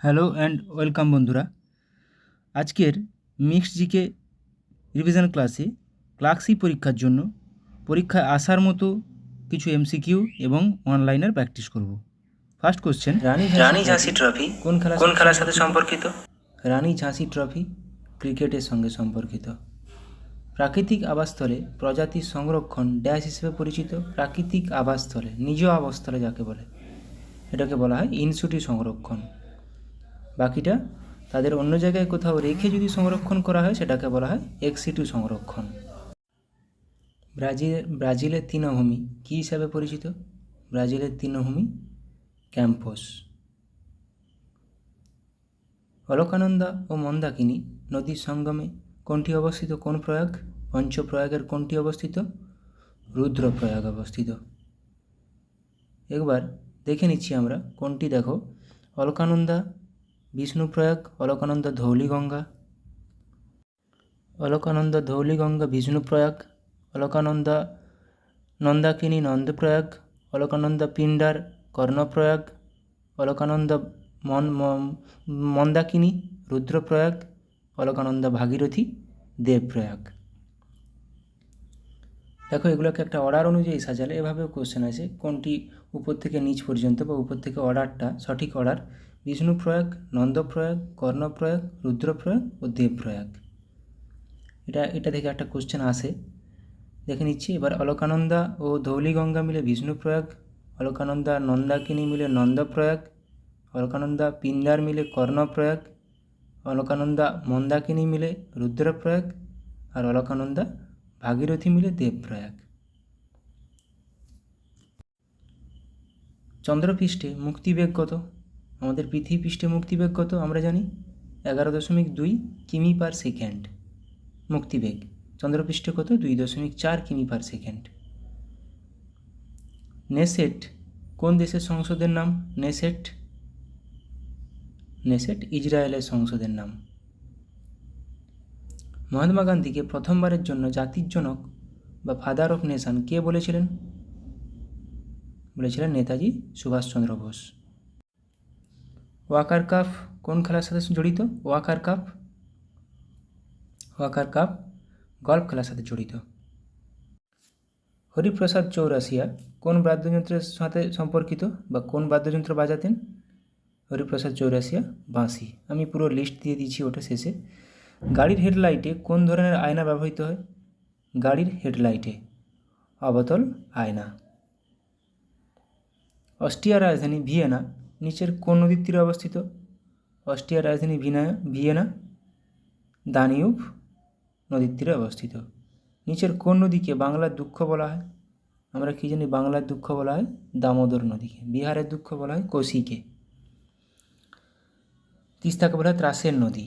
Hello and welcome বন্ধুরা। আজকের mixed GK revision ক্লাসে ক্লাস সি পরীক্ষার জন্য পরীক্ষায় আসার মতো কিছু এমসিকিউ এবং অনলাইনের প্র্যাকটিস করব। ফার্স্ট কোশ্চেন, রানী ঝাঁসি ট্রফি কোন খেলার সাথে সম্পর্কিত? রানী ঝাঁসি ট্রফি ক্রিকেটের সঙ্গে সম্পর্কিত। প্রাকৃতিক আবাসস্থলে প্রজাতির সংরক্ষণ ড্যাশ হিসেবে পরিচিত। প্রাকৃতিক আবাসস্থলে, নিজ আবাসস্থলে যাকে বলে, এটাকে বলা হয় ইনসিটু সংরক্ষণ। বাকিটা তাদের অন্য জায়গায় কোথাও রেখে যদি সংরক্ষণ করা হয় সেটাকে বলা হয় এক্সিটু সংরক্ষণ। ব্রাজিলের তৃণভূমি কী হিসাবে পরিচিত? ব্রাজিলের তৃণভূমি ক্যাম্পস। অলকানন্দা ও মন্দাকিনী নদীর সঙ্গমে কোনটি অবস্থিত? কোন প্রয়াগ? পঞ্চপ্রয়াগের কোনটি অবস্থিত? রুদ্রপ্রয়াগ অবস্থিত। একবার দেখে নিচ্ছি আমরা কোনটি। দেখো, অলকানন্দা বিষ্ণুপ্রয়াগ, অলকানন্দা ধৌলিগঙ্গা, অলকানন্দা ধৌলিগঙ্গা বিষ্ণুপ্রয়াগ, অলকানন্দা নন্দাকিনী নন্দপ্রয়াগ, অলকানন্দা পিণ্ডার কর্ণপ্রয়াগ, অলকানন্দা মন্দাকিনী রুদ্রপ্রয়াগ, অলকানন্দা ভাগীরথী দেবপ্রয়াগ। দেখো, এগুলোকে একটা অর্ডার অনুযায়ী সাজালে এভাবেও কোশ্চেন আছে, কোনটি উপর থেকে নিচ পর্যন্ত বা উপর থেকে অর্ডারটা সঠিক অর্ডার? বিষ্ণুপ্রয়াগ, নন্দপ্রয়াগ, কর্ণপ্রয়াগ, রুদ্রপ্রয়াগ ও দেবপ্রয়াগ। এটা থেকে একটা কোশ্চেন আসে, দেখে নিচ্ছি। এবার অলকানন্দা ও ধৌলিগঙ্গা মিলে বিষ্ণুপ্রয়াগ, অলকানন্দা নন্দাকিনী মিলে নন্দপ্রয়াগ, অলকানন্দা পিণ্ডার মিলে কর্ণপ্রয়াগ, অলকানন্দা মন্দাকিনী মিলে রুদ্রপ্রয়াগ আর অলকানন্দা ভাগীরথী মিলে দেবপ্রয়াগ। চন্দ্রপৃষ্ঠে মুক্তিবেগ কত? আমাদের পৃথিবী পৃষ্ঠে মুক্তিবেগ কত আমরা জানি? 11.2 কিমি পার সেকেন্ড মুক্তিবেগ। চন্দ্রপৃষ্ঠে কত? 2.4 কিমি পার সেকেন্ড। নেসেট কোন দেশের সংসদের নাম? নেসেট ইসরায়েলের সংসদের নাম। মহাত্মা গান্ধীকে প্রথমবারের জন্য জাতির জনক বা ফাদার অফ নেশন কে বলেছিলেন? বলেছিলেন নেতাজি সুভাষচন্দ্র বোস। ওয়াকার কাপ কোন খেলার সাথে জড়িত? ওয়াকার কাপ গল্ফ খেলার সাথে জড়িত। হরিপ্রসাদ চৌরাসিয়া কোন বাদ্যযন্ত্রের সাথে সম্পর্কিত বা কোন বাদ্যযন্ত্র বাজাতেন? হরিপ্রসাদ চৌরাসিয়া বাঁশি। আমি পুরো লিস্ট দিয়ে দিচ্ছি ওটা শেষে। গাড়ির হেডলাইটে কোন ধরনের আয়না ব্যবহৃত হয়? গাড়ির হেডলাইটে অবতল আয়না। অস্ট্রিয়ার রাজধানী ভিয়েনা নিচের কোন নদীর তীরে অবস্থিত? অস্ট্রিয়ার রাজধানী ভিয়েনা দানিউব নদীর তীরে অবস্থিত। নিচের কোন নদীকে বাংলার দুঃখ বলা হয়? আমরা কি জানি বাংলার দুঃখ বলা হয় দামোদর নদীকে। বিহারের দুঃখ বলা হয় কোশিকে। তিস্তাকে বলা হয় ত্রাসের নদী।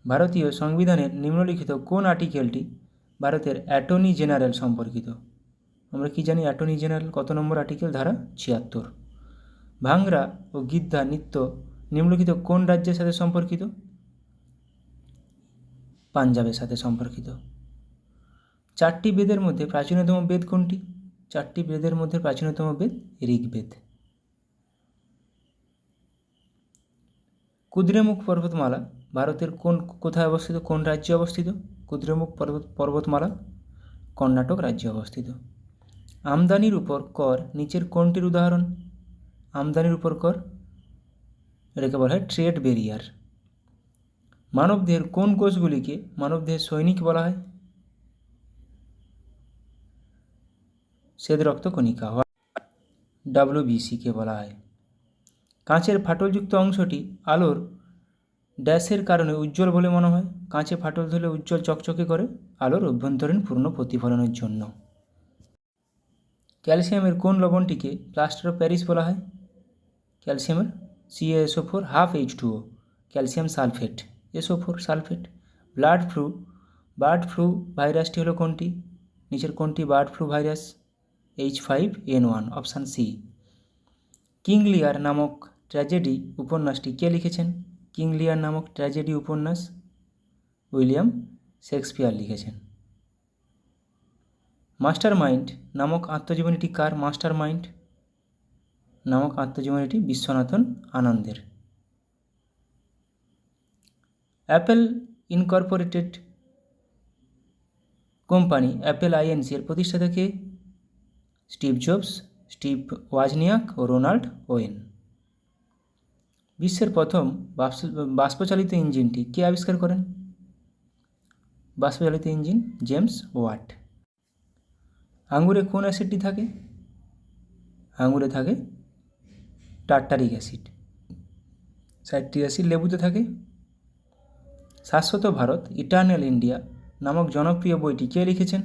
ভারতীয় সংবিধানের নিম্নলিখিত কোন আর্টিকেলটি ভারতের অ্যাটর্নি জেনারেল সম্পর্কিত? আমরা কি জানি অ্যাটর্নি জেনারেল কত নম্বর আর্টিকেল? ধারা 76। ভাংরা ও গিদ্ধা নৃত্য নিম্নলিখিত কোন রাজ্যের সাথে সম্পর্কিত? পাঞ্জাবের সাথে সম্পর্কিত। 4টি বেদের মধ্যে প্রাচীনতম বেদ কোনটি? 4টি বেদের মধ্যে প্রাচীনতম বেদ ঋগ্বেদ। কুদ্রেমুখ পর্বতমালা ভারতের কোথায় অবস্থিত? কোন রাজ্যে অবস্থিত? কুদ্রেমুখ পর্বতমালা কর্ণাটক রাজ্যে অবস্থিত। আমদানির উপর কর নিচের কোনটির উদাহরণ? আমদানির উপর কর, এটাকে বলা হয় ট্রেড ব্যারিয়ার। মানবদেহের কোন কোষগুলিকে মানবদেহের সৈনিক বলা হয়? শ্বেত রক্ত কণিকা, WBC-কে বলা হয়। কাঁচের ফাটলযুক্ত অংশটি আলোর ড্যাশের কারণে উজ্জ্বল বলে মনে হয়? কাঁচে ফাটল ধরলে উজ্জ্বল চকচকে করে আলোর অভ্যন্তরীণ পূর্ণ প্রতিফলনের জন্য। ক্যালসিয়ামের কোন লবণটিকে প্লাস্টার অফ প্যারিস বলা হয়? ক্যালসিয়ামের CaSO4 half H2O, calcium sulphate, SO4 sulphate. Bird flu ভাইরাসটি হলো কোনটি? নিচের কোনটি bird flu virus? H5N1, option C. King Lear নামক ট্র্যাজেডি উপন্যাসটি কে লিখেছেন? কিং লিয়ার নামক ট্র্যাজেডি উপন্যাস উইলিয়াম শেক্সপিয়ার লিখেছেন। মাস্টার মাইন্ড নামক আত্মজীবনীটি কার? মাস্টার মাইন্ড নামক আত্মজীবনীটি বিশ্বনাথন আনন্দের। Apple Incorporated company Apple INC এর প্রতিষ্ঠাতা কে? স্টিভ জবস, স্টিভ ওয়াজনিয়াক ও রোনাল্ড ওয়েন। বিশ্বের প্রথম বাষ্পচালিত ইঞ্জিনটি কে আবিষ্কার করেন? বাষ্পচালিত ইঞ্জিন জেমস ওয়াট। আঙুরে কোন অ্যাসিডটি থাকে? আঙুরে থাকে টার্টারিক অ্যাসিড। সাইট্রিক অ্যাসিড লেবুতে থাকে। শাশ্বত ভারত ইটার্নাল ইন্ডিয়া নামক জনপ্রিয় বইটি কে লিখেছেন?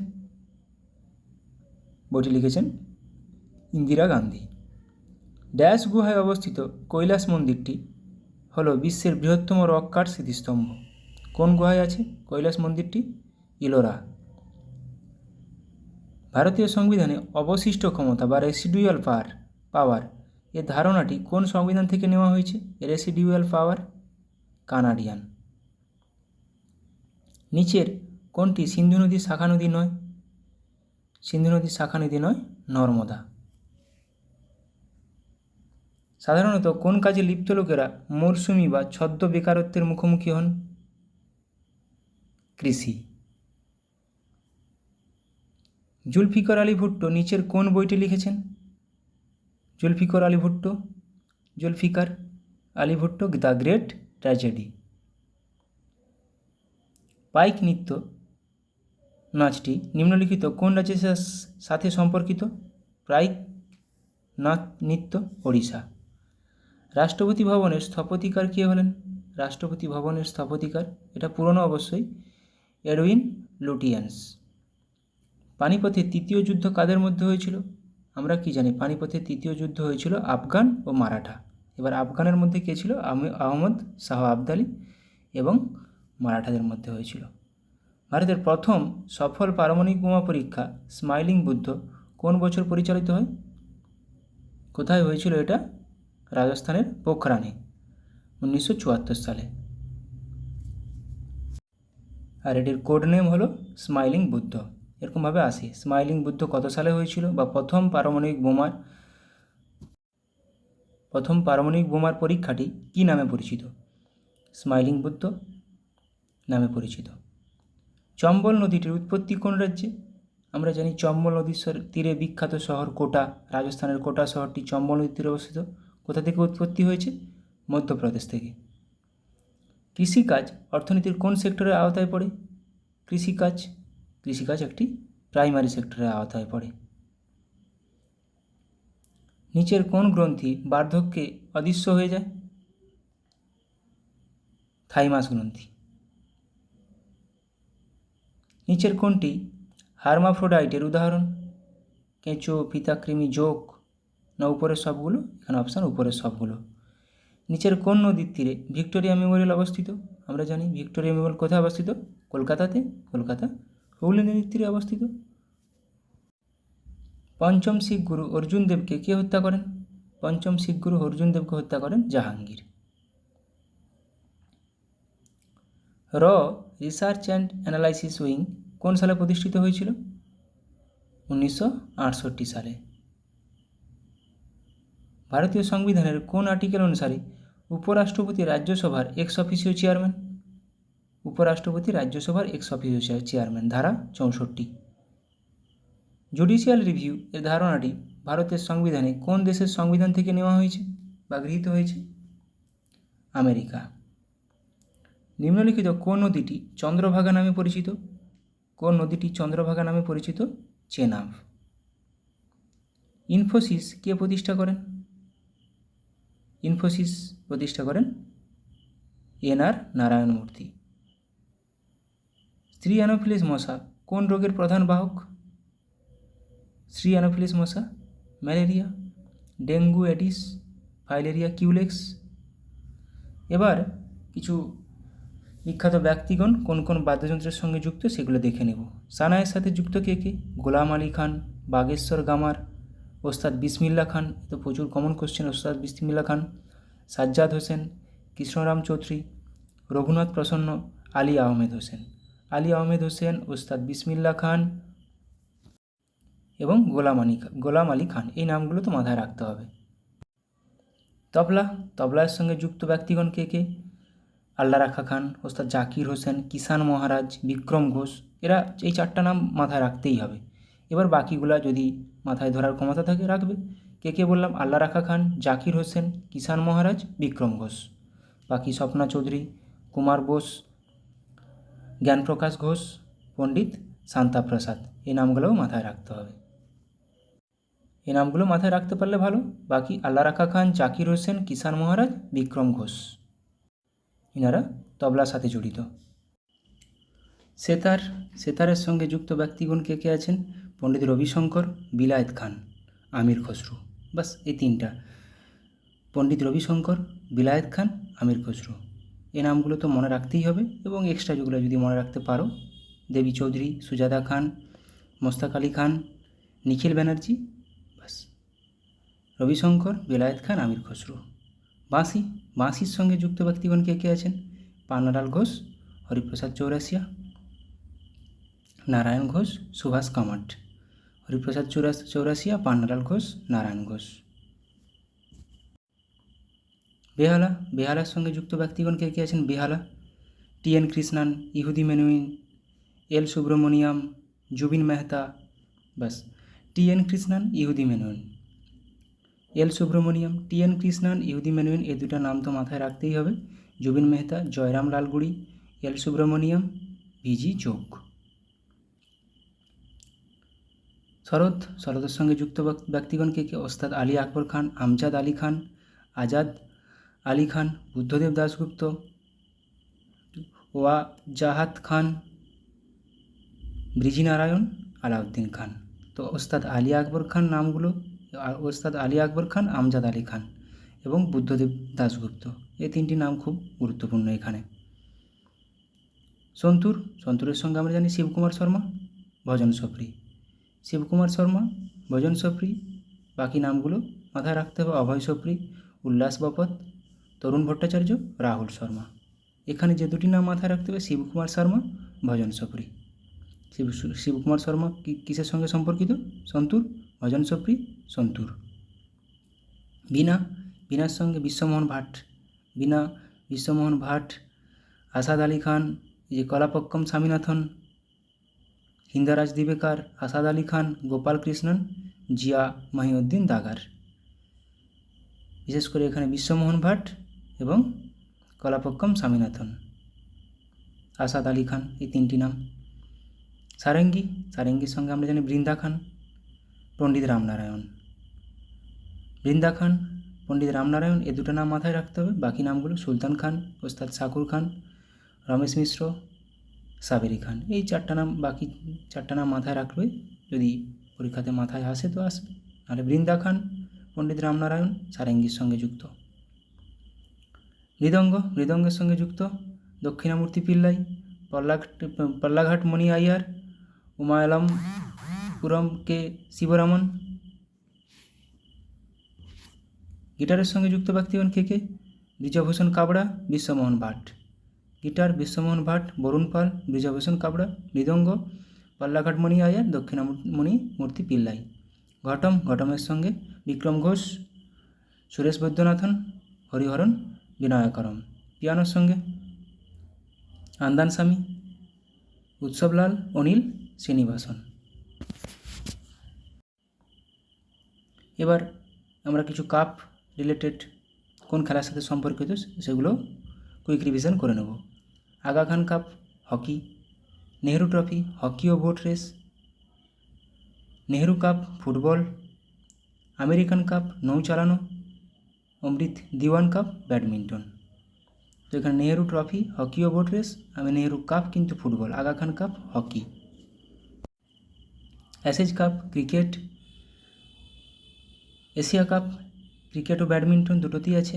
বইটি লিখেছেন ইন্দিরা গান্ধী। ড্যাশ গুহায় অবস্থিত কৈলাস মন্দিরটি হলো বিশ্বের বৃহত্তম রক কাট স্মৃতিস্তম্ভ। কোন গুহায় আছে কৈলাস মন্দিরটি? ইলোরা। ভারতীয় সংবিধানে অবশিষ্ট ক্ষমতা বা রেসিডুয়াল পাওয়ার এর ধারণাটি কোন সংবিধান থেকে নেওয়া হয়েছে? রেসিডুয়াল পাওয়ার কানাডিয়ান। নিচের কোনটি সিন্ধু নদীর শাখা নদী নয়? সিন্ধু নদীর শাখা নদী নয়, নর্মদা। সাধারণত কোন কাজে লিপ্ত লোকেরা মরশুমি বা ছদ্ম বেকারত্বের মুখোমুখি হন? কৃষি। জুলফিকার আলী ভুট্টো নিচের কোন বইটি লিখেছেন? Zulfikar Ali Bhutto the great tragedy. Paik নৃত্য নাচটি নিম্নলিখিত কোন রাজ্যের সাথে সম্পর্কিত? পাইক নৃত্য ওড়িশা। রাষ্ট্রপতি ভবনের স্থপতিকার কে হলেন? রাষ্ট্রপতি ভবনের স্থপতিকার, এটা পুরনো অবশ্যই, এডউইন লুটিয়েন্স। পানিপথের তৃতীয় যুদ্ধ কাদের মধ্যে হয়েছিল? আমরা কি জানি পানিপথের তৃতীয় যুদ্ধ হয়েছিল আফগান ও মারাঠা। এবার আফগানের মধ্যে কে ছিল? আহমদ শাহ আবদালি এবং মারাঠাদের মধ্যে হয়েছিল। ভারতের প্রথম সফল পারমাণবিক বোমা পরীক্ষা স্মাইলিং বুদ্ধ কোন বছর পরিচালিত হয়? কোথায় হয়েছিল এটা? রাজস্থানের পোখরানে 1974 সালে। আর এটির কোড নেম হলো স্মাইলিং বুদ্ধ। এরকমভাবে আসে স্মাইলিং বুদ্ধ কত সালে হয়েছিল, বা প্রথম পারমাণবিক বোমার পরীক্ষাটি কী নামে পরিচিত? স্মাইলিং বুদ্ধ নামে পরিচিত। চম্বল নদীটির উৎপত্তি কোন রাজ্যে? আমরা জানি চম্বল নদীর তীরে বিখ্যাত শহর কোটা, রাজস্থানের কোটা শহরটি চম্বল নদীর তীরে অবস্থিত। কোথা থেকে উৎপত্তি হয়েছে? মধ্যপ্রদেশ থেকে। কৃষিকাজ অর্থনীতির কোন সেক্টরের আওতায় পড়ে? কৃষিকাজ একটি প্রাইমারি সেক্টরের আওতায় পড়ে। নিচের কোন গ্রন্থি বার্ধক্যে অদৃশ্য হয়ে যায়? থাইমাস গ্রন্থি। নিচের কোনটি হার্মাফ্রোডাইটের উদাহরণ? কেঁচো, ফিতাকৃমি, জোক না উপরের সবগুলো? এখানে অপশান উপরের সবগুলো। নিচের কোন নদীর তীরে ভিক্টোরিয়া মেমোরিয়াল অবস্থিত? আমরা জানি ভিক্টোরিয়া মেমোরিয়াল কোথায় অবস্থিত? কলকাতাতে। কলকাতা হুগলি নদীর তীরে অবস্থিত। পঞ্চম শিখ গুরু অর্জুন দেবকে কে হত্যা করেন? পঞ্চম শিখ গুরু অর্জুন দেবকে হত্যা করেন জাহাঙ্গীর। র রিসার্চ অ্যান্ড অ্যানালাইসিস উইং কোন সালে প্রতিষ্ঠিত হয়েছিল? 1968 সালে। ভারতীয় সংবিধানের কোন আর্টিকেল অনুসারে উপরাষ্ট্রপতি রাজ্যসভার এক্স অফিসিও চেয়ারম্যান? উপরাষ্ট্রপতি রাজ্যসভার এক্স অফিসিও চেয়ারম্যান, ধারা 64। জুডিশিয়াল রিভিউ এর ধারণাটি ভারতের সংবিধানে কোন দেশের সংবিধান থেকে নেওয়া হয়েছে বা গৃহীত হয়েছে? আমেরিকা। নিম্নলিখিত কোন নদীটি চন্দ্রভাগা নামে পরিচিত? কোন নদীটি চন্দ্রভাগা নামে পরিচিত? চেনাব। ইনফোসিস কে প্রতিষ্ঠা করেন? ইনফোসিস প্রতিষ্ঠা করেন এন.আর. নারায়ণ মূর্তি। স্ত্রী অ্যানোফিলিস মশা কোন রোগের প্রধান বাহক? স্ত্রী অ্যানোফিলিস মশা malaria, dengue, Aedes, filaria, Culex. এবার কিছু বিখ্যাত ব্যক্তিগণ কোন কোন বাদ্যযন্ত্রের সঙ্গে যুক্ত সেগুলো দেখে নেব। সানায়ের সাথে যুক্ত কে কে? গোলাম আলী খান, বাগেশ্বর গামার, ওস্তাদ বিসমিল্লা খান, তো প্রচুর কমন কোশ্চেন, ওস্তাদ বিসমিল্লা খান, সাজ্জাদ হোসেন, কৃষ্ণরাম চৌধুরী, রঘুনাথ প্রসন্ন, আলী আহমেদ হোসেন, ওস্তাদ বিসমিল্লা খান এবং গোলাম আলী খান। এই নামগুলো তো মাথায় রাখতে হবে। তবলা, তবলার সঙ্গে যুক্ত ব্যক্তিগণ কে কে? আল্লাহ রাখা খান, ওস্তাদ জাকির হোসেন, কিষান মহারাজ, বিক্রম ঘোষ, এরা এই 4টা নাম মাথায় রাখতেই হবে। এবার বাকিগুলা যদি মাথায় ধরার ক্ষমতা থাকে রাখবে। কে কে বললাম? আল্লাহ রাখা খান, জাকির হোসেন, কিষান মহারাজ, বিক্রম ঘোষ। বাকি স্বপ্না চৌধুরী, কুমার বোস, জ্ঞানপ্রকাশ ঘোষ, পণ্ডিত শান্তা প্রসাদ, এই নামগুলোও মাথায় রাখতে হবে। এই নামগুলো মাথায় রাখতে পারলে ভালো। বাকি আল্লাহ রাখা খান, জাকির হোসেন, কিষান মহারাজ, বিক্রম ঘোষ, এনারা তবলার সাথে জড়িত। সেতার, সেতারের সঙ্গে যুক্ত ব্যক্তিগণ কে কে আছেন? পণ্ডিত রবিশঙ্কর, বিলায়েত খান, আমির খসরু। বাস এই 3টা, পণ্ডিত রবিশঙ্কর, বিলায়েত খান, আমির খসরু। এই নামগুলো তো মনে রাখতেই হবে, এবং এক্সট্রা যেগুলো যদি মনে রাখতে পারো, দেবী চৌধুরী, সুজাতা খান, মোস্তাক আলী খান, নিখিল ব্যানার্জি। বাস, রবিশঙ্কর, বিলায়েত খান, আমির খসরু। বাঁশি, বাঁশির সঙ্গে যুক্ত ব্যক্তিগণ কে কে আছেন? পান্নালাল ঘোষ, হরিপ্রসাদ চৌরাসিয়া, নারায়ণ ঘোষ, সুভাষ কামাট। হরিপ্রসাদ চৌরাসিয়া, পান্নালাল ঘোষ, নারায়ণ ঘোষ। বেহালা, বেহালার সঙ্গে যুক্ত ব্যক্তিগণ কে কে আছেন? বেহালা, টি.এন. কৃষ্ণান, ইহুদি মেনুইন, এল সুব্রমণিয়াম, জুবিন মেহতা। বাস, টি.এন. কৃষ্ণান, ইহুদি মেনুইন, এল সুব্রমণিয়াম। টি.এন. কৃষ্ণান, ইহুদি মেনুইন, এই 2টা নাম তো মাথায় রাখতেই হবে। জুবিন মেহতা, জয়রাম লালগুড়ি, এল সুব্রমণিয়াম, ভিজি যোগ। শরৎ, শরতের সঙ্গে যুক্ত ব্যক্তিগণ কে কে? ওস্তাদ আলী আকবর খান, আমজাদ আলী খান, আজাদ আলী খান, বুদ্ধদেব দাশগুপ্ত, ওয়াজাহাত খান, ব্রিজিনারায়ণ, আলাউদ্দিন খান। তো ওস্তাদ আলী আকবর খান নামগুলো, ওস্তাদ আলী আকবর খান, আমজাদ আলী খান এবং বুদ্ধদেব দাশগুপ্ত, এই 3টি নাম খুব গুরুত্বপূর্ণ এখানে। সন্তুর, সন্তুরের সঙ্গে আমরা জানি শিবকুমার শর্মা, ভজন সফরি, শিবকুমার শর্মা, ভজন সফরি। বাকি নামগুলো মাথায় রাখতে হবে: অভয় সফরি, উল্লাস বপত, তরুণ ভট্টাচার্য, রাহুল শর্মা। এখানে যে 2টি নাম মাথায় রাখতে হবে, শিবকুমার শর্মা, ভজন সফরি। শিবকুমার শর্মা কিসের সঙ্গে সম্পর্কিত? সন্তুর, ভজন সফরি, সন্তুর। বীণা, বীণার সঙ্গে বিশ্বমোহন ভাট, বীণা, বিশ্বমোহন ভাট, আসাদ আলী খান, যে কলাপক্কম স্বামীনাথন, হিন্দারাজ দিবেকার, আসাদ আলী খান, গোপাল কৃষ্ণন, জিয়া মহিউদ্দিন দাগার। বিশেষ করে এখানে বিশ্বমোহন ভাট এবং কলাপক্কম স্বামীনাথন, আসাদ আলী খান, এই 3টি নাম। সারেঙ্গি, সারেঙ্গির সঙ্গে আমরা জানি বৃন্দা খান, পণ্ডিত রামনারায়ণ। বৃন্দা খান, পণ্ডিত রামনারায়ণ, এই 2টা নাম মাথায় রাখতে হবে। বাকি নামগুলো সুলতান খান, ওস্তাদ শাকুর খান, রমেশ মিশ্র, সাবেরি খান, এই 4টা নাম, বাকি 4টা নাম মাথায় রাখবে। যদি পরীক্ষাতে মাথায় আসে তো আসবে, নাহলে বৃন্দা খান, পণ্ডিত রামনারায়ণ, সারেঙ্গির সঙ্গে যুক্ত। মৃদঙ্গ, মৃদঙ্গের সঙ্গে যুক্ত দক্ষিণামূর্তি পিল্লাই, পল্লাঘাট মণি আইয়ার, উমায়ালাম পুরম কে শিবরামন। গিটারের সঙ্গে যুক্ত ব্যক্তিগণ কে কে? ব্রিজভূষণ কাবড়া, বিশ্বমোহন ভাট। গিটার বিশ্বমোহন ভাট, বরুণ পাল, ব্রিজভূষণ কাবড়া। মৃদঙ্গ পল্লাঘাট মণি আয়ার, দক্ষিণামণি মূর্তি পিল্লাই। ঘটম, ঘটমের সঙ্গে বিক্রম ঘোষ, সুরেশ বৈদ্যনাথন, হরিহরণ বিনায়করম। পিয়ানোর সঙ্গে আন্দান স্বামী, উৎসবলাল, অনিল শ্রীনিবাসন। এবার আমরা কিছু কাপ রিলেটেড কোন খেলার সাথে সম্পর্কিত সেগুলো কুইক রিভিশন করে নেব। Aga Khan cup hockey, Nehru trophy hockey ও boat race, Nehru cup football, American cup নৌ চালানো, অমৃত দিওয়ান কাপ ব্যাডমিন্টন। তো এখানে নেহেরু ট্রফি হকি ও বোট রেস, নেহেরু কাপ কিন্তু football, Aga Khan cup hockey. Ashes cup cricket, Asia cup cricket ও ব্যাডমিন্টন দুটোতেই আছে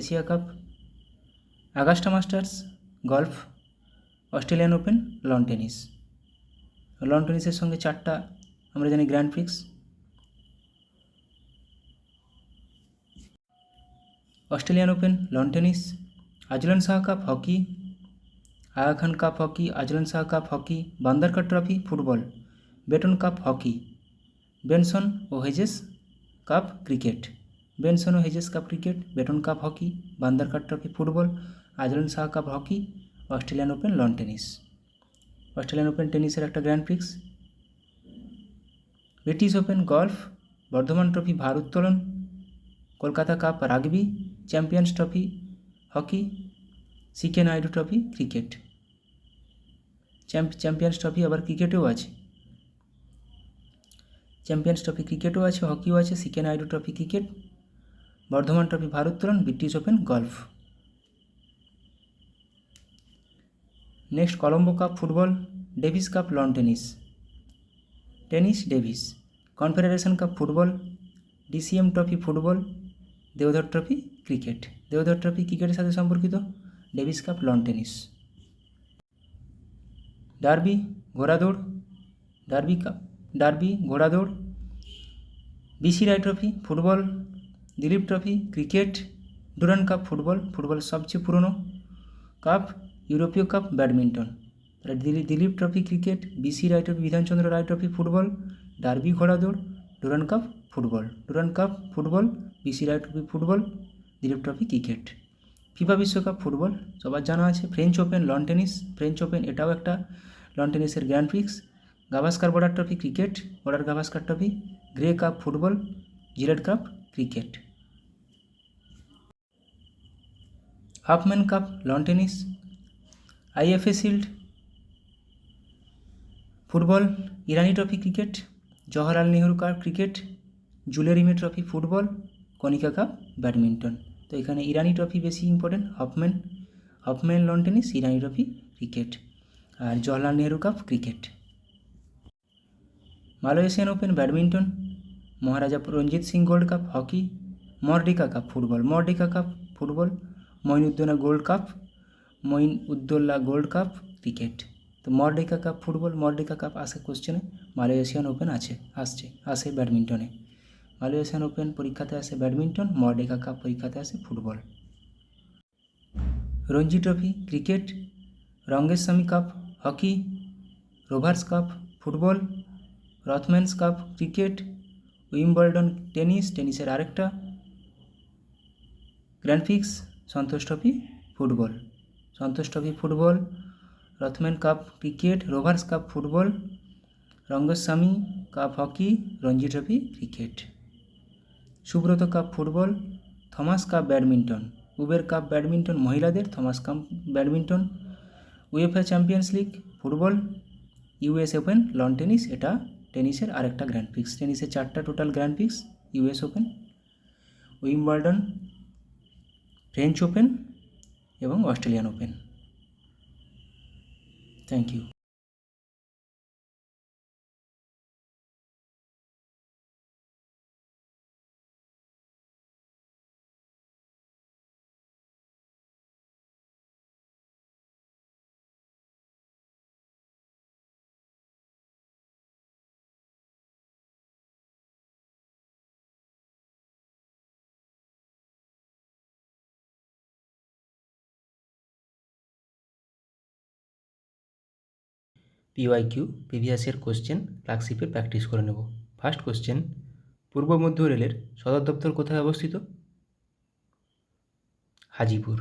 Asia cup. Augusta Masters golf, Australian open lawn tennis. Lawn টেনিসের সঙ্গে 4টা আমরা জানি grand prix, Australian open, lawn tennis, Azlan Shah cup hockey, Aga Khan cup hockey, Azlan Shah cup hockey, Bandodkar trophy football, Beighton cup hockey, Benson ও Hedges cup cricket. বেনসনো Hedges cup cricket, Beighton cup hockey, Bandodkar trophy football, Azlan Shah cup hockey, Australian open lawn tennis. Australian open টেনিসের একটা grand prix. British open golf, Bardhaman trophy ভারোত্তোলন, Kolkata cup rugby, champions trophy hockey, CK Naidu trophy cricket. Champions trophy আবার ক্রিকেটেও আছে। Champions trophy ক্রিকেটও আছে, হকিও আছে, CK Naidu trophy cricket, Bardhaman trophy ভারোত্তোলন, British open golf. Next Colombo cup football, Davis cup lawn tennis, tennis Davis, confederation cup football, DCM trophy football, Deodhar trophy cricket. Deodhar trophy ক্রিকেটের সাথে সম্পর্কিত, Davis cup lawn tennis. Derby ঘোড়াদৌড়, derby ঘোড়াদৌড়, BC Roy trophy football, Dilip trophy cricket, Durand cup football, ফুটবলের সবচেয়ে পুরনো cup, ইউরোপীয় cup badminton. Dilip trophy cricket, BC Roy trophy Bidhan Chandra Roy trophy football, derby ঘোড়াদৌড়, Durand cup football, BC Roy trophy football, Dilip trophy cricket. FIFA বিশ্বকাপ football সবার জানা আছে। French open lawn tennis, French open এটাও একটা লন টেনিসের grand prix. Gavaskar Border trophy cricket, Border Gavaskar trophy, Grey cup football, Gillette cup cricket. Hopman cup lawn tennis, IFA shield football, Irani trophy cricket, Jawaharlal Nehru cup cricket, Jules Rimet trophy football, Konica cup badminton. তো এখানে ইরানি trophy বেশি important, Hopman lawn tennis, Irani trophy cricket, আর Jawaharlal Nehru cup cricket. Malaysian open badminton, Maharaja Ranjit Singh gold cup hockey, Merdeka cup football, Moinuddowla gold cup cricket. তো Merdeka cup football, Merdeka cup আসে কোশ্চেনে, Malaysian open আসে ব্যাডমিন্টনে। Malaysian open পরীক্ষাতে আসে ব্যাডমিন্টন, মর্ডিকা কাপ পরীক্ষাতে আসে football. Ranji trophy cricket, Rangaswamy cup hockey, Rovers cup football, Rothmans cup cricket, Wimbledon টেনিসের আরেকটা grand prix, Santosh trophy football, Rothman cup cricket, Rovers cup football, Rangaswamy cup hockey, Ranji trophy cricket. Subroto cup football, Thomas cup badminton, Uber cup badminton মহিলাদের, Thomas cup badminton, UEFA champions league football, US open lawn tennis, এটা টেনিসের আরেকটা grand prix. টেনিসের 4টা total grand prix, US open, Wimbledon, French open এবং Australian open. Thank you. PYQ previous year question ক্লার্কশিপের practice করে নেব। ফার্স্ট কোশ্চেন, পূর্ব মধ্য রেলের সদর দপ্তর কোথায় অবস্থিত? হাজিপুর।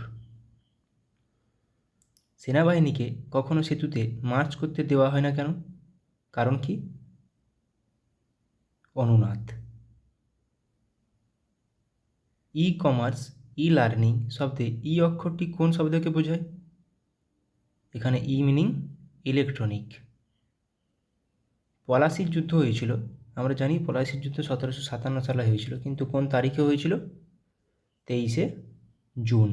সেনাবাহিনীকে কখনো সেতুতে মার্চ করতে দেওয়া হয় না কেন? কারণ কি? অনুনাদ। ই কমার্স, ই লার্নিং শব্দে ই অক্ষরটি কোন শব্দকে বোঝায়? এখানে ই মিনিং ইলেকট্রনিক। পলাশির যুদ্ধ হয়েছিল, আমরা জানি পলাশির যুদ্ধ 1757 সালে হয়েছিল, কিন্তু কোন তারিখে হয়েছিল? 23শে জুন।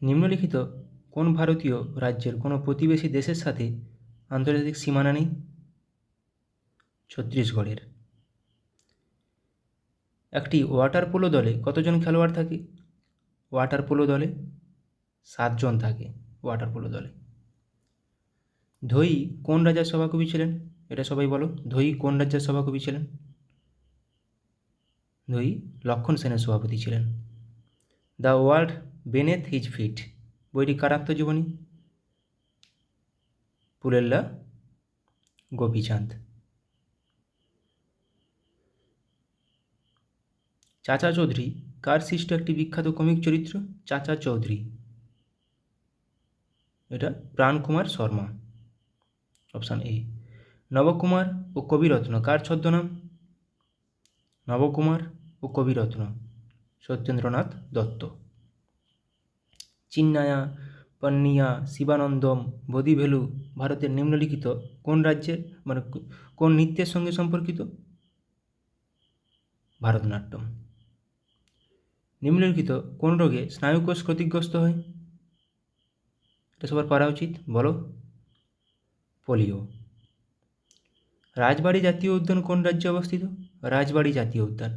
নিম্নলিখিত কোন ভারতীয় রাজ্যের কোনো প্রতিবেশী দেশের সাথে আন্তর্জাতিক সীমানা নেই? ছত্তিশগড়ের। একটি ওয়াটার পোলো দলে কতজন খেলোয়াড় থাকে? ওয়াটার পোলো দলে 7 জন থাকে ওয়াটার পোলো দলে। ধোই কোন রাজার সভাকবি ছিলেন? এটা সবাই বলো, ধোই কোন রাজ্যের সভাকবি ছিলেন? ধোই লক্ষণ সেনের সভাপতি ছিলেন। দ্য ওয়ার্ল্ড বেনেথ হিজ ফিট বইটি কার আত্মজীবনী? পুলেল্লা গোপীচাঁদ। চাচা চৌধুরী কার সৃষ্ট একটি বিখ্যাত কমিক চরিত্র? চাচা চৌধুরী, এটা প্রাণকুমার শর্মা, অপশান এ। নবকুমার ও কবিরত্ন কার ছদ্মনাম? নবকুমার ও কবিরত্ন সত্যেন্দ্রনাথ দত্ত। চিন্নায়া, পন্নিয়া, শিবানন্দম, বোধিভেলু ভারতের নিম্নলিখিত কোন রাজ্যের কোন নৃত্যের সঙ্গে সম্পর্কিত? ভারতনাট্যম। নিম্নলিখিত কোন রোগে স্নায়ুকোষ ক্ষতিগ্রস্ত হয়? এটা সবার পারা উচিত, বলো। পোলিও। রাজবাড়ী জাতীয় উদ্যান কোন রাজ্যে অবস্থিত? রাজবাড়ী জাতীয় উদ্যান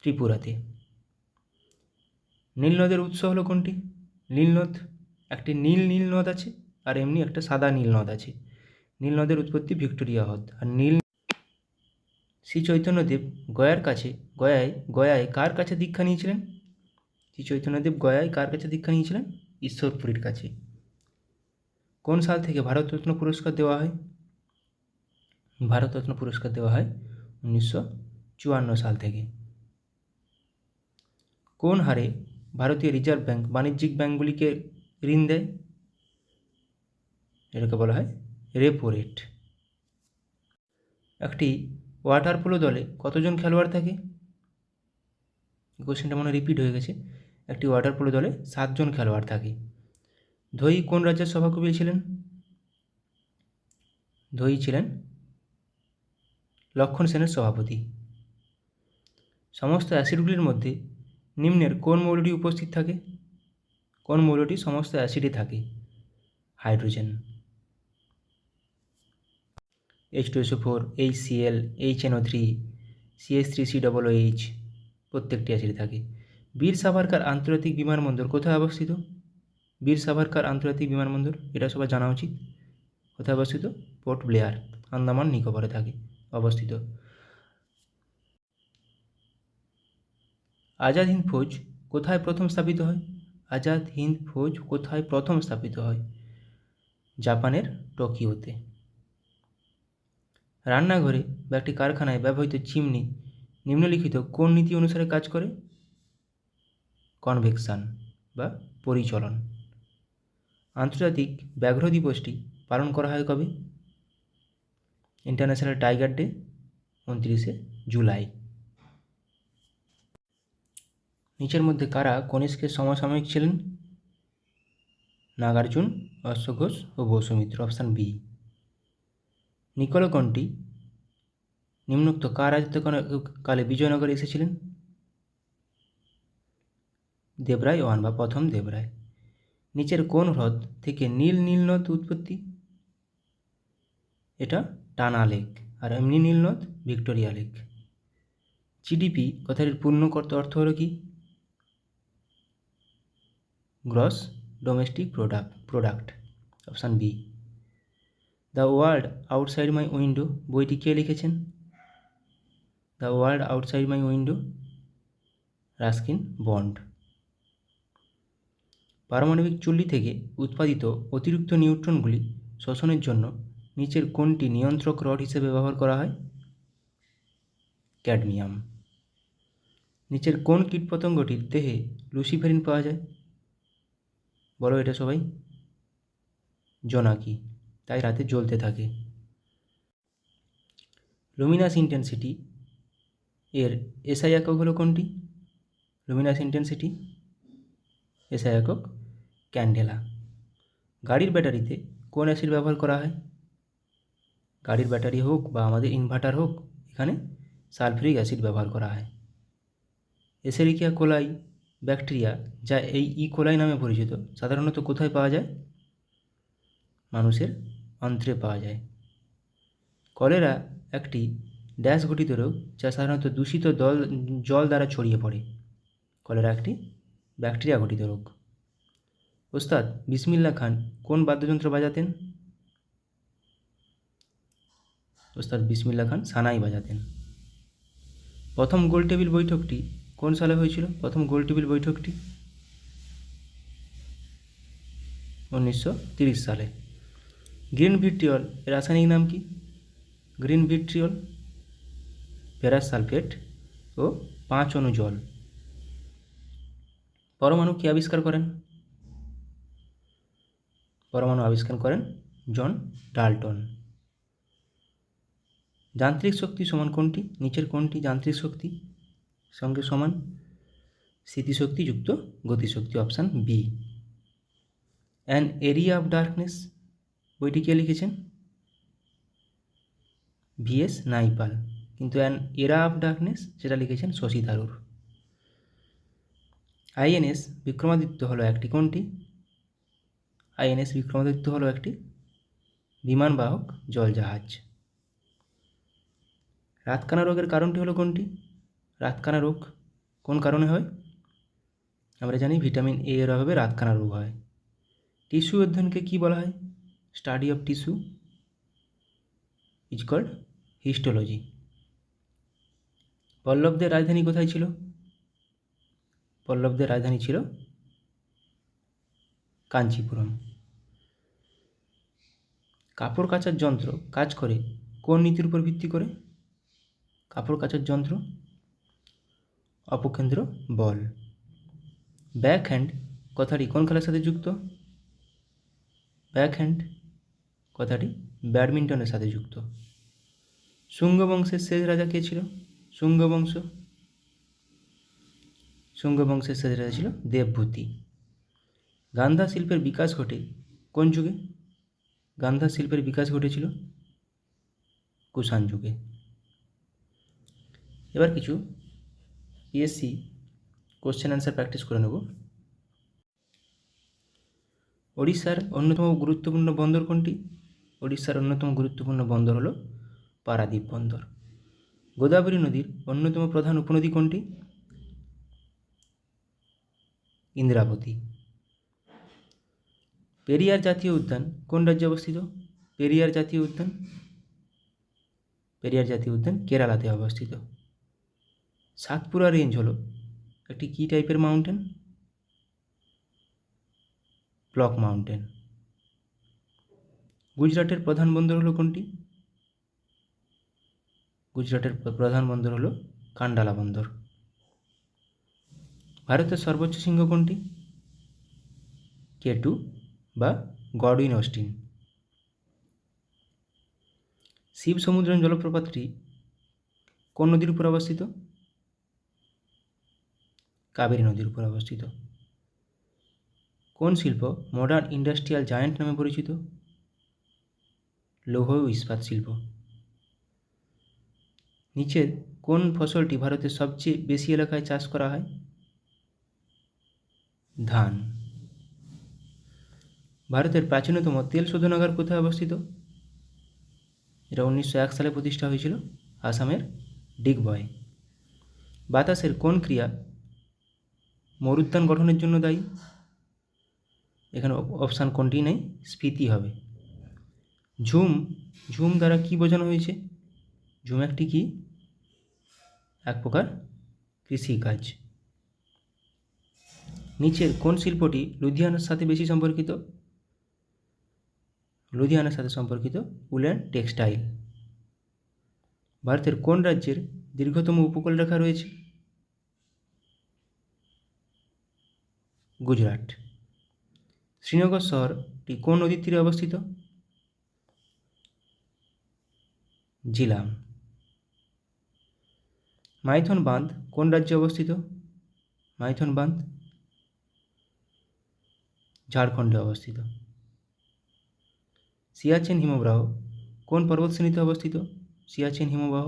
ত্রিপুরাতে। নীলনদের উৎস হলো কোনটি? নীলনদ, একটি নীল নদ আছে আর এমনি একটা সাদা নীল নদ আছে। নীল নদের উৎপত্তি ভিক্টোরিয়া হ্রদ। আর শ্রী চৈতন্যদেব গয়ায় কার কাছে দীক্ষা নিয়েছিলেন? শ্রী চৈতন্যদেব গয়ায় কার কাছে দীক্ষা নিয়েছিলেন? ঈশ্বরপুরীর কাছে। কোন সাল থেকে ভারতরত্ন পুরস্কার দেওয়া হয়? ভারতরত্ন পুরস্কার দেওয়া হয় 1954 সাল থেকে। কোন হারে ভারতীয় রিজার্ভ ব্যাঙ্ক বাণিজ্যিক ব্যাঙ্কগুলিকে ঋণ দেয়? এটাকে বলা হয় রেপো রেট। একটি ওয়াটার পোলো দলে কতজন খেলোয়াড় থাকে? কোশ্চেনটা মনে রিপিট হয়ে গেছে। একটি ওয়াটার পোলো দলে 7 জন খেলোয়াড় থাকে। ধোই কোন রাজ্যের সভাকবি ছিলেন? ধোই ছিলেন লক্ষণ সেনের সভাপতি। সমস্ত অ্যাসিডগুলির মধ্যে নিম্নের কোন মৌলটি উপস্থিত থাকে? কোন মৌলটি সমস্ত অ্যাসিডে থাকে? Hydrogen. H2SO4, HCl, HNO3, CH3COOH প্রত্যেকটি অ্যাসিডে থাকে। বীর সাভারকার আন্তর্জাতিক বিমানবন্দর কোথায় অবস্থিত? বীর সাভারকার আন্তর্জাতিক বিমানবন্দর, এটা সবার জানা উচিত। কোথায় অবস্থিত? পোর্ট ব্লেয়ার, আন্দামান নিকোবরে থাকে অবস্থিত। আজাদ হিন্দ ফৌজ কোথায় প্রথম স্থাপিত হয়? আজাদ হিন্দ ফৌজ কোথায় প্রথম স্থাপিত হয়? জাপানের টোকিওতে। রান্নাঘরে বা একটি কারখানায় ব্যবহৃত চিমনি নিম্নলিখিত কোন নীতি অনুসারে কাজ করে? কনভেকশন বা পরিচলন। আন্তর্জাতিক ব্যাঘ্র দিবসটি পালন করা হয় কবে? ইন্টারন্যাশনাল টাইগার ডে 29শে জুলাই। নিচের মধ্যে কারা কনিষ্কের সমসাময়িক ছিলেন? নাগার্জুন, অশ্বঘোষ ও বসুমিত্র, অপশান বি। নিকোলকন্টি নিম্নোক্ত কার রাজত্বকালে বিজয়নগরে এসেছিলেন? দেবরায় ওয়ান বা প্রথম দেবরায়। নিচের কোন হ্রদ থেকে নীলনদ উৎপত্তি? এটা টানা লেক, আর এমনি নীলনদ ভিক্টোরিয়া লেক। জিডিপি কথাটির পূর্ণ অর্থ হলো কি? Gross domestic product, option B. The world outside my window বইটি কে লিখেছেন? The world outside my window, Ruskin Bond. পারমাণবিক চুল্লি থেকে উৎপাদিত অতিরিক্ত নিউট্রনগুলি শোষণের জন্য নিচের কোনটি নিয়ন্ত্রক রড হিসেবে ব্যবহার করা হয়? ক্যাডমিয়াম। নিচের কোন কীটপতঙ্গটির দেহে লুসিফেরিন পাওয়া যায়? বলো এটা সবাই। জোনাকি, তাই রাতে জ্বলতে থাকে। লুমিনাস ইন্টেন্সিটি এর এসআই একক হলো কোনটি? লুমিনাস ইন্টেন্সিটি এসআই একক ক্যান্ডেলা। গাড়ির ব্যাটারিতে কোন অ্যাসিড ব্যবহার করা হয়? গাড়ির ব্যাটারি হোক বা আমাদের ইনভার্টার হোক, এখানে সালফিউরিক অ্যাসিড ব্যবহার করা হয়। এসেরিকিয়া কোলাই ব্যাকটেরিয়া, যা এই কোলাই নামে পরিচিত, সাধারণত কোথায় পাওয়া যায়? মানুষের অন্ত্রে পাওয়া যায়। কলেরা একটি ড্যাশ ঘটিত রোগ, যা সাধারণত দূষিত জল দ্বারা ছড়িয়ে পড়ে। কলেরা একটি ব্যাকটেরিয়া ঘটিত রোগ। ওস্তাদ বিসমিল্লাহ খান কোন বাদ্যযন্ত্র বাজাতেন? ওস্তাদ বিসমিল্লাহ খান সানাই বাজাতেন। প্রথম গোলটেবিল বৈঠকটি কোন সালে হয়েছিল? প্রথম গোলটেবিল বৈঠকটি 1930 সালে। গ্রিন ভিট্রিয়ল এর রাসায়নিক নাম কি? গ্রিন ভিট্রিয়ল ফেরাস সালফেট ও 5 অণু জল। পরমাণু কে আবিষ্কার করেন? পরমাণু আবিষ্কার করেন জন ডাল্টন। যান্ত্রিক শক্তি সমান কোনটি? নিচের কোনটি যান্ত্রিক শক্তি সঙ্গে সমান? স্থিতিশক্তি যুক্ত গতিশক্তি, option B. An area of darkness বইটি কে লিখেছেন? ভিএস নাইপাল। কিন্তু অ্যান এরা অফ ডার্কনেস সেটা লিখেছেন শশী থারুর। আইএনএস বিক্রমাদিত্য হলো একটি কোনটি? আইএনএস বিক্রমাদিত্য হলো একটি বিমানবাহক জলজাহাজ। রাতকানা রোগের কারণটি হলো কোনটি? রাতকানা রোগ কোন কারণে হয়? আমরা জানি ভিটামিন এ এর অভাবে রাতকানা রোগ হয়। টিস্যু অধ্যয়নকে কী বলা হয়? Study of tissue is called histology. পল্লবদের রাজধানী কোথায় ছিল? পল্লবদের রাজধানী ছিল কাঞ্চিপুরম। কাপড় কাচার যন্ত্র কাজ করে কোন নীতির উপর ভিত্তি করে? কাপড় কাচার যন্ত্র অপকেন্দ্র বল। ব্যাক হ্যান্ড কথাটি কোন খেলার সাথে যুক্ত? ব্যাক হ্যান্ড কথাটি ব্যাডমিন্টনের সাথে যুক্ত। শুঙ্গ বংশের শেষ রাজা কে ছিল? শুঙ্গ বংশের শেষ রাজা ছিল দেবভূতি। গান্ধা শিল্পের বিকাশ ঘটে কোন যুগে? গান্ধা শিল্পের বিকাশ ঘটেছিল কুষাণ যুগে। এবার কিছু পিএসসি কোশ্চেন অ্যান্সার প্র্যাকটিস করে নেব। ওড়িশার অন্যতম গুরুত্বপূর্ণ বন্দর কোনটি? ওড়িশার অন্যতম গুরুত্বপূর্ণ বন্দর হল পারাদ্বীপ বন্দর। গোদাবরী নদীর অন্যতম প্রধান উপনদী কোনটি? ইন্দ্রাবতী। পেরিয়ার জাতীয় উদ্যান কোন রাজ্যে অবস্থিত? পেরিয়ার জাতীয় উদ্যান কেরালাতে অবস্থিত। সাতপুরা রেঞ্জ হলো একটি কী টাইপের মাউন্টেন? Block mountain. গুজরাটের প্রধান বন্দর হলো কোনটি? গুজরাটের প্রধান বন্দর হলো কান্ডালা বন্দর। ভারতের সর্বোচ্চ শৃঙ্গ কোনটি? K2 বা গডউইন অস্টিন। শিব সমুদ্রম জলপ্রপাতটি কোন নদীর উপর অবস্থিত? কাবেরী নদীর উপর অবস্থিত। কোন শিল্প মডার্ন ইন্ডাস্ট্রিয়াল জায়ান্ট নামে পরিচিত? লৌহ ও ইস্পাত শিল্প। নিচের কোন ফসলটি ভারতের সবচেয়ে বেশি এলাকায় চাষ করা হয়? ধান। ভারতের প্রাচীনতম তেল শোধনাগার কোথায় অবস্থিত? এটা 1901 সালে প্রতিষ্ঠা হয়েছিল আসামের ডিগবয়ে। বাতাসের কোন ক্রিয়া মরুদ্যান গঠনের জন্য দায়ী? এখানে অপশান কোনটি নেই, স্ফীতি হবে। ঝুম দ্বারা কি বোঝানো হয়েছে? ঝুম একটি কি? এক প্রকার কৃষিকাজ। নিচের কোন শিল্পটি লুধিয়ানার সাথে বেশি সম্পর্কিত? লুধিয়ানার সাথে সম্পর্কিত উল অ্যান্ড টেক্সটাইল। ভারতের কোন রাজ্যের দীর্ঘতম উপকূলরেখা রয়েছে? গুজরাট। শ্রীনগর শহরটি কোন নদীর তীরে অবস্থিত? ঝিলাম। মাইথন বাঁধ কোন রাজ্যে অবস্থিত? মাইথন বাঁধ ঝাড়খণ্ডে অবস্থিত। সিয়াচেন হিমবাহ কোন পর্বতশ্রেণীতে অবস্থিত? সিয়াচেন হিমবাহ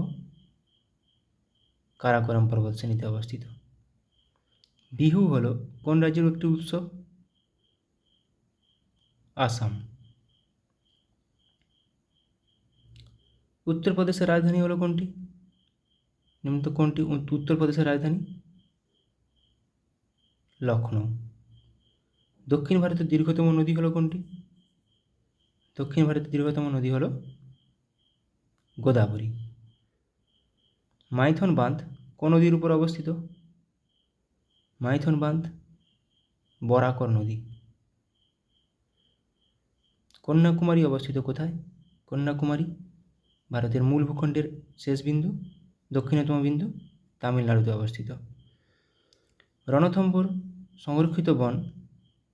কারাকোরাম পর্বতশ্রেণীতে অবস্থিত। বিহু হলো কোন রাজ্যের একটি উৎসব? আসাম। উত্তরপ্রদেশের রাজধানী হলো কোনটি? নিম্নলিখিত কোনটি উত্তরপ্রদেশের রাজধানী? লখনৌ। দক্ষিণ ভারতের দীর্ঘতম নদী হলো কোনটি? দক্ষিণ ভারতের দীর্ঘতম নদী হলো গোদাবরী। মাইথন বাঁধ কোন নদীর উপর অবস্থিত? মাইথন বাঁধ বরাকর নদী। কন্যাকুমারী অবস্থিত কোথায়? কন্যাকুমারী ভারতের মূল ভূখণ্ডের শেষ বিন্দু দক্ষিণতম বিন্দু তামিলনাড়ুতে অবস্থিত। রণথম্ভোর সংরক্ষিত বন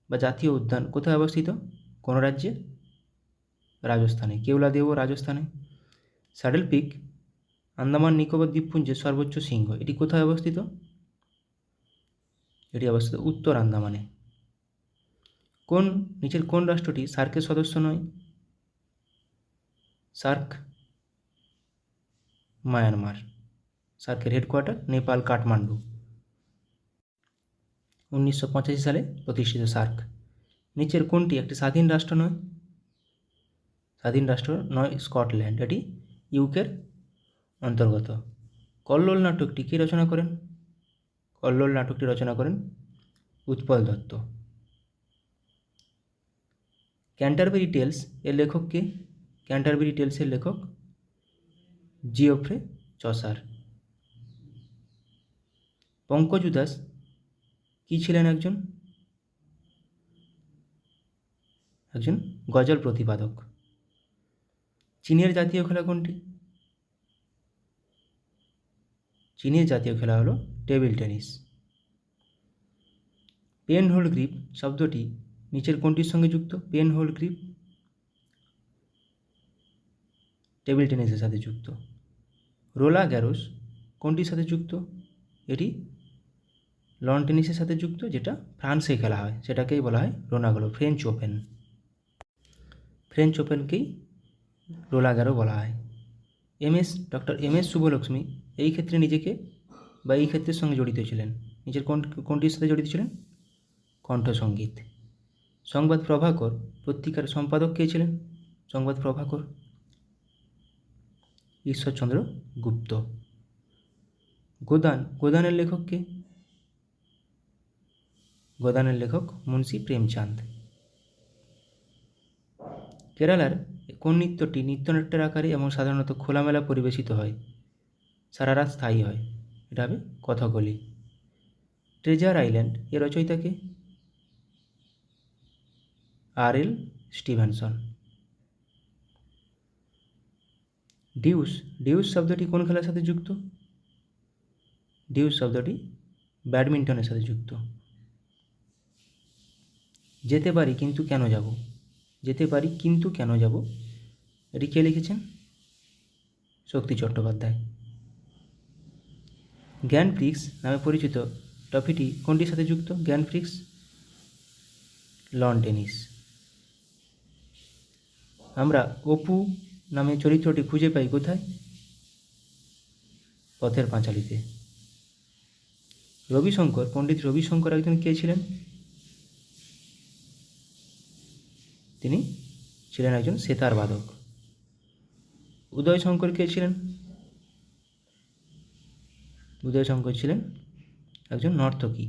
বা জাতীয় উদ্যান কোথায় অবস্থিত? কোন রাজ্যে? রাজস্থানে। কেওলাদেও রাজস্থানে। স্যাডেল পিক আন্দামান নিকোবর দ্বীপপুঞ্জের সর্বোচ্চ শৃঙ্গ, এটি কোথায় অবস্থিত? এটি অবস্থিত উত্তর আন্দামানে। নিচের কোন রাষ্ট্রটি সার্কের সদস্য নয়? SAARC Myanmar. সার্কের হেডকোয়ার্টার নেপাল কাঠমান্ডু। 1985 সালে প্রতিষ্ঠিত সার্ক। নিচের কোনটি একটি স্বাধীন রাষ্ট্র নয়? স্বাধীন রাষ্ট্র নয় স্কটল্যান্ড, এটি ইউকের অন্তর্গত। কল্লোল নাটকটি কে রচনা করেন? কল্লোল নাটকটি রচনা করেন উৎপল দত্ত। ক্যান্টারবেরি টেলস এর লেখক কে? ক্যান্টারবেরি টেলসের লেখক জিওফ্রে চসার। পঙ্কজ উদাস কি ছিলেন? একজন গজল প্রতিপাদক। চীনের জাতীয় খেলা কোনটি? চীনের জাতীয় খেলা হলো table tennis. Pen hold grip শব্দটি নিচের কোনটির সঙ্গে যুক্ত? পেন হোল্ড গ্রিপ টেবিল টেনিসের সাথে যুক্ত। রোলা গ্যারোস কোনটির সাথে যুক্ত? এটি লন টেনিসের সাথে যুক্ত, যেটা ফ্রান্সে খেলা হয়, সেটাকেই বলা হয় রোনাগলো, ফ্রেঞ্চ ওপেন। ফ্রেঞ্চ ওপেনকেই রোলা গ্যারো বলা হয়। ডক্টর এম এস শুভলক্ষ্মী এই ক্ষেত্রে নিজেকে বা এই ক্ষেত্রের সঙ্গে জড়িত ছিলেন। নিচের কোনটির সাথে জড়িত ছিলেন? কণ্ঠসঙ্গীত। সংবাদ প্রভাকর পত্রিকার সম্পাদক কে ছিলেন? সংবাদ প্রভাকর ঈশ্বরচন্দ্র গুপ্ত। গোদানের লেখক কে? গোদানের লেখক মুন্সী প্রেমচাঁদ। কেরালার কোন নৃত্যটি নৃত্যনাট্যের আকারে এবং সাধারণত খোলামেলা পরিবেশিত হয়, সারা রাত স্থায়ী হয়? এটা হবে কথাকলি। ট্রেজার আইল্যান্ড এর রচয়িতা কে? আর.এল. স্টিভেনসন। ডিউস শব্দটি কোন খেলার সাথে যুক্ত? ডিউস শব্দটি ব্যাডমিন্টনের সাথে যুক্ত। যেতে পারি কিন্তু কেন যাব? যেতে পারি কিন্তু কেন যাব, এটি কে লিখেছেন? শক্তি চট্টোপাধ্যায়। গ্র্যান্ড প্রিক্স নামে পরিচিত ট্রফিটি কোনটির সাথে যুক্ত? Grand Prix loan tennis. আমরা অপু নামে চরিত্রটি খুঁজে পাই কোথায়? পথের পাঁচালীতে। পণ্ডিত রবিশঙ্কর একজন কে ছিলেন? তিনি ছিলেন একজন সেতার বাদক। উদয়শঙ্কর কে ছিলেন? উদয়শঙ্কর ছিলেন একজন নর্তকী।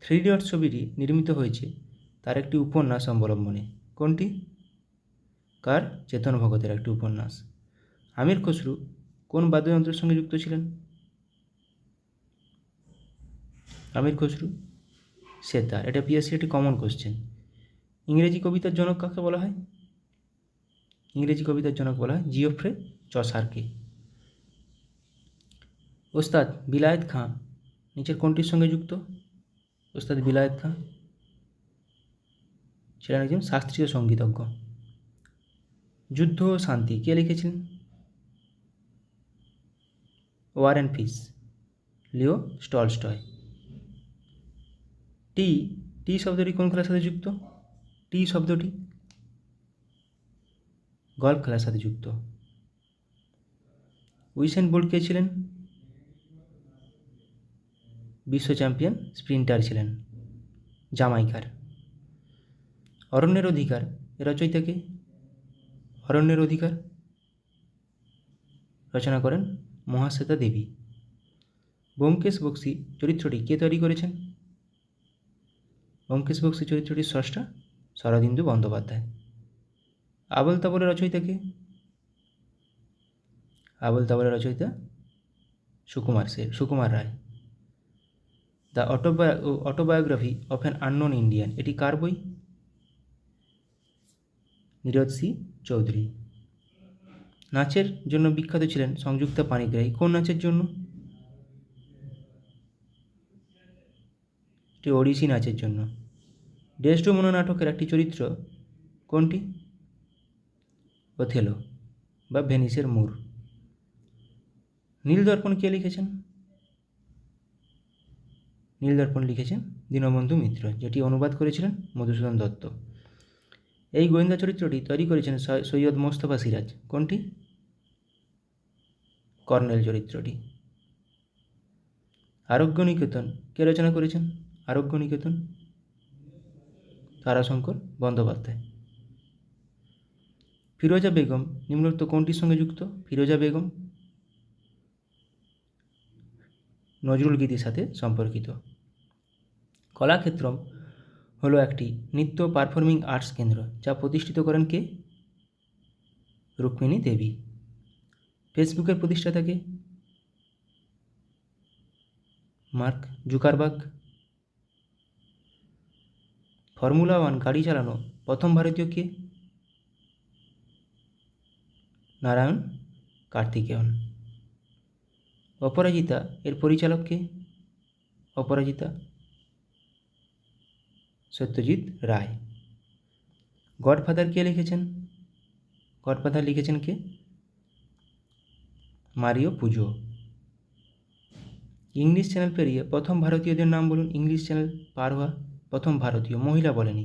3 ইডিয়টস ছবিটি নির্মিত হয়েছে তার একটি উপন্যাস অবলম্বনে। কোনটি? কার? চেতন ভগতের একটি উপন্যাস। আমির খসরু কোন বাদ্যযন্ত্রের সঙ্গে যুক্ত ছিলেন? আমির খসরু সেতার। এটা পিএসসি একটি কমন কোশ্চেন। ইংরেজি কবিতার জনক কাকে বলা হয়? ইংরেজি কবিতার জনক বলা হয় জিওফ্রে চসারকে। ওস্তাদ বিলায়েত খাঁ নিচের কোনটির সঙ্গে যুক্ত? ওস্তাদ বিলায়েত খাঁ ছিলেন একজন শাস্ত্রীয় সঙ্গীতজ্ঞ। যুদ্ধ ও শান্তি কে লিখেছিলেন? War and peace Leo Tolstoy. Tee শব্দটি কোন খেলার সাথে যুক্ত? টি শব্দটি গল্ফ খেলার সাথে যুক্ত। উইসেন বোল্ট কে ছিলেন? বিশ্ব চ্যাম্পিয়ন স্প্রিন্টার ছিলেন, জামাইকার। অরণ্যের অধিকার এর রচয়িতা কে? অরণ্যের অধিকার রচনা করেন মহাশ্বেতা দেবী। ব্যোমকেশ বক্সী চরিত্রটি কে তৈরি করেছেন? ব্যোমকেশ বক্সী চরিত্রটির স্রষ্টা শরদিন্দু বন্দ্যোপাধ্যায়। আবোল তাবোলের রচয়িতা কে? আবোল তাবোলের রচয়িতা Sukumar Ray. The autobiography of an unknown Indian, এটি কার বই? নীরদ সি চৌধুরী। নাচের জন্য বিখ্যাত ছিলেন সংযুক্তা পাণিগ্রাহী। কোন নাচের জন্য? এটি ওড়িশি নাচের জন্য। ডেসডেমোনা নাটকের একটি চরিত্র কোনটি? ওথেলো বা ভেনিসের মূর। নীলদর্পণ কে লিখেছেন? নীলদর্পণ লিখেছেন দীনবন্ধু মিত্র, যেটি অনুবাদ করেছিলেন মধুসূদন দত্ত। এই গোয়েন্দা চরিত্রটি তৈরি করেছেন সৈয়দ মোস্তফা সিরাজ। কোনটি? কর্নেল চরিত্রটি। আরোগ্য নিকেতন কে রচনা করেছেন? আরোগ্য নিকেতন তারাশঙ্কর বন্দ্যোপাধ্যায়। ফিরোজা বেগম নিম্নোক্ত কোনটির সঙ্গে যুক্ত? ফিরোজা বেগম নজরুল গীতির সাথে সম্পর্কিত। কলাক্ষেত্রম হলো একটি নৃত্য পারফর্মিং আর্টস কেন্দ্র, যা প্রতিষ্ঠিত করেন কে? রুক্মিণী দেবী। ফেসবুকের প্রতিষ্ঠাতা কে? Mark Zuckerberg. ফর্মুলা 1 গাড়ি চালানো প্রথম ভারতীয় কে? নারায়ণ কার্তিকেয়ন। অপরাজিতা এর পরিচালক কে? অপরাজিতা সত্যজিৎ রায়। গডফাদার কে লিখেছেন? গডফাদার লিখেছেন কে? মারিও পুজো। ইংলিশ চ্যানেল পেরিয়ে প্রথম ভারতীয়দের নাম বলুন। ইংলিশ চ্যানেল পার হওয়া প্রথম ভারতীয়, মহিলা বলেনি,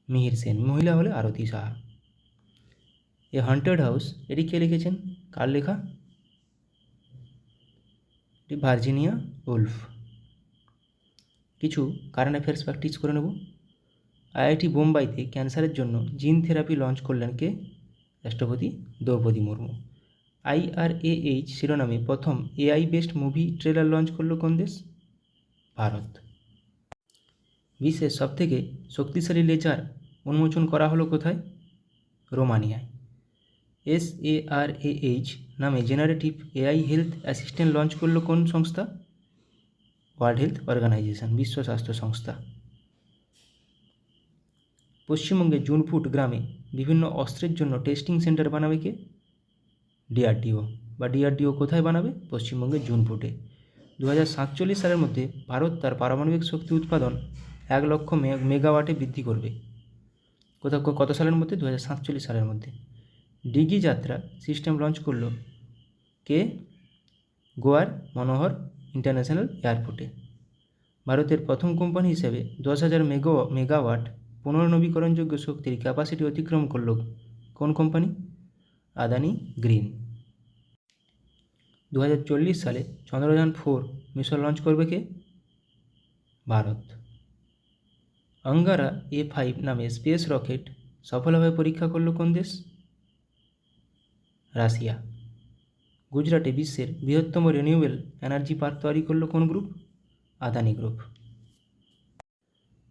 মিহির সেন। মহিলা হলে আরতি সাহা। এ হন্টেড হাউস এটি কে লিখেছেন? কার লেখা? এটি ভার্জিনিয়া উলফ। কিছু কারেন্ট অ্যাফেয়ার্স প্র্যাকটিস করে নেব। আইআইটি বোম্বাইতে ক্যান্সারের জন্য জিন থেরাপি লঞ্চ করলেন কে? রাষ্ট্রপতি দ্রৌপদী মুর্মু। IRAH শিরোনামে প্রথম AI based movie trailer launch করল কোন দেশ? ভারত। বিশ্বের সবথেকে শক্তিশালী লেজার উন্মোচন করা হলো কোথায়? রোমানিয়ায়। SARAH নামে generative AI health assistant launch করল কোন সংস্থা? ওয়ার্ল্ড হেলথ অর্গানাইজেশন, বিশ্ব স্বাস্থ্য সংস্থা। পশ্চিমবঙ্গের জুনপুট গ্রামে বিভিন্ন অস্ত্রের জন্য টেস্টিং সেন্টার বানাবে কে? DRDO। বা DRDO কোথায় বানাবে? পশ্চিমবঙ্গের জুনপুটে। 2047 সালের মধ্যে ভারত তার পারমাণবিক শক্তি উৎপাদন 1 লক্ষ মেগাওয়াটে বৃদ্ধি করবে। কত সালের মধ্যে? 2047 সালের মধ্যে। ডিগি যাত্রা সিস্টেম লঞ্চ করল কে? গোয়ার মনোহর ইন্টারন্যাশনাল এয়ারপোর্টে। ভারতের প্রথম কোম্পানি হিসেবে 10,000 মেগাওয়াট পুনর্নবীকরণযোগ্য শক্তির ক্যাপাসিটি অতিক্রম করল কোন কোম্পানি? আদানি গ্রিন। 2040 সালে চন্দ্রযান-4 মিশন লঞ্চ করবে কে? ভারত। অঙ্গারা A5 নামে স্পেস রকেট সফলভাবে পরীক্ষা করল কোন দেশ? রাশিয়া। গুজরাটে বিশ্বের বৃহত্তম রিনিউয়েবল এনার্জি পার্ক তৈরি করল কোন গ্রুপ? আদানি গ্রুপ।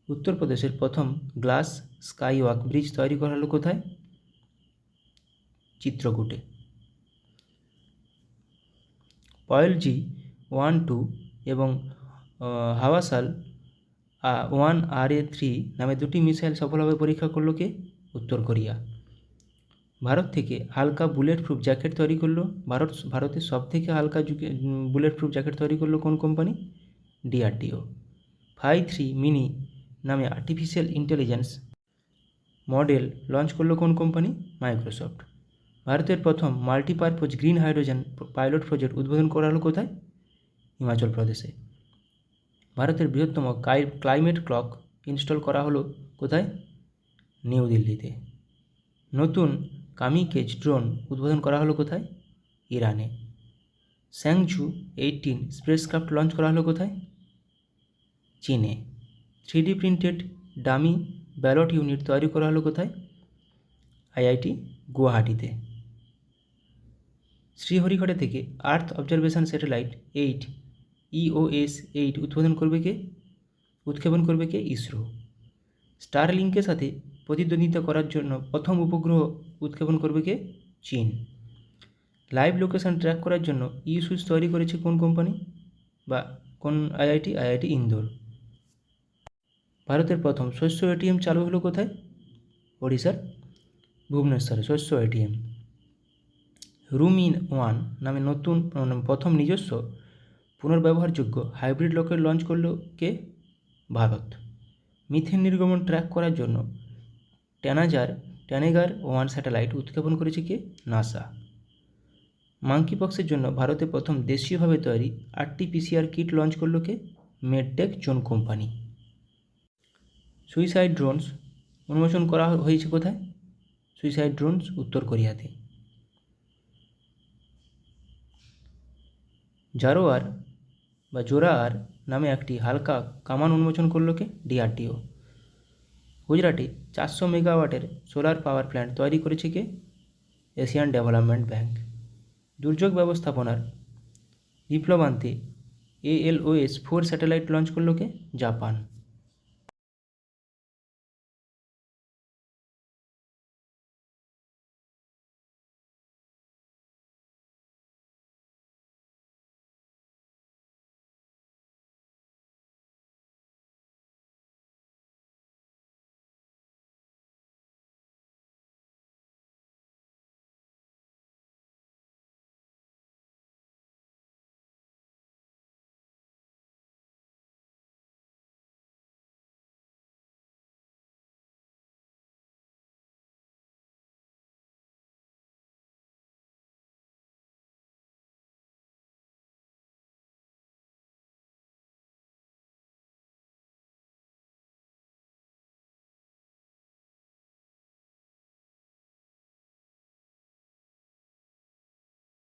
উত্তরপ্রদেশের প্রথম গ্লাস স্কাইওয়াক ব্রিজ তৈরি করা হলো কোথায়? চিত্রকূটে। পয়েলজি 1-2 এবং হাওয়াসাল 1RA3 নামে দুটি মিসাইল সফলভাবে পরীক্ষা করল কে? উত্তর কোরিয়া। ভারত থেকে হালকা বুলেট প্রুফ জ্যাকেট তৈরি করলো ভারতের সবথেকে হালকা বুলেট প্রুফ জ্যাকেট তৈরি করলো কোন কোম্পানি? DRDO। 5-3 মিনি নামে আর্টিফিশিয়াল ইন্টেলিজেন্স মডেল লঞ্চ করলো কোন কোম্পানি? মাইক্রোসফট। ভারতের প্রথম multipurpose green hydrogen pilot project উদ্বোধন করা হলো কোথায়? হিমাচল প্রদেশে। ভারতের বৃহত্তম ক্লাইমেট ক্লক ইনস্টল করা হলো কোথায়? নিউ দিল্লিতে। নতুন কামিকেজ ড্রোন উদ্বোধন করা হলো কোথায়? ইরানে। স্যাংঝু 18 স্পেসক্রাফট লঞ্চ করা হলো কোথায়? চীনে। 3D printed dummy ballot unit তৈরি করা হলো কোথায়? IIT গুয়াহাটিতে। শ্রীহরিকোটা থেকে আর্থ অবজারভেশন স্যাটেলাইট 8 EOS 8 উৎক্ষেপণ করবে কে? ইসরো। স্টারলিংকের সাথে প্রতিদ্বন্দ্বিতা করার জন্য প্রথম উপগ্রহ উৎক্ষেপণ করবে কে? চীন। লাইভ লোকেশন ট্র্যাক করার জন্য সুইচ তৈরি করেছে কোন কোম্পানি বা কোন IIT ইন্দোর। ভারতের প্রথম শস্য ATM চালু হলো কোথায়? ওড়িশার ভুবনেশ্বরে শস্য ATM। রুম-ইন-ওয়ান নামে নতুন প্রথম নিজস্ব পুনর্ব্যবহারযোগ্য হাইব্রিড রকেট লঞ্চ করল কে? ভারত। মিথেন নির্গমন ট্র্যাক করার জন্য ট্যানেগার-1 স্যাটেলাইট উৎক্ষেপণ করেছে কে? নাসা। মাঙ্কিপক্সের জন্য ভারতে প্রথম দেশীয়ভাবে তৈরি RT-PCR কিট লঞ্চ করল কে? Medtech zone company. Suicide drones উন্মোচন করা হয়েছে কোথায়? সুইসাইড ড্রোনস উত্তর কোরিয়াতে। জোরাআর নামে একটি হালকা কামান উন্মোচন করল কে? DRDO। গুজরাটে 400 মেগাওয়াটের সোলার পাওয়ার প্ল্যান্ট তৈরি করেছে কে? Asian development bank. দুর্যোগ ব্যবস্থাপনার বিপ্লব আনতে ALOS-4 স্যাটেলাইট লঞ্চ করল কে? জাপান।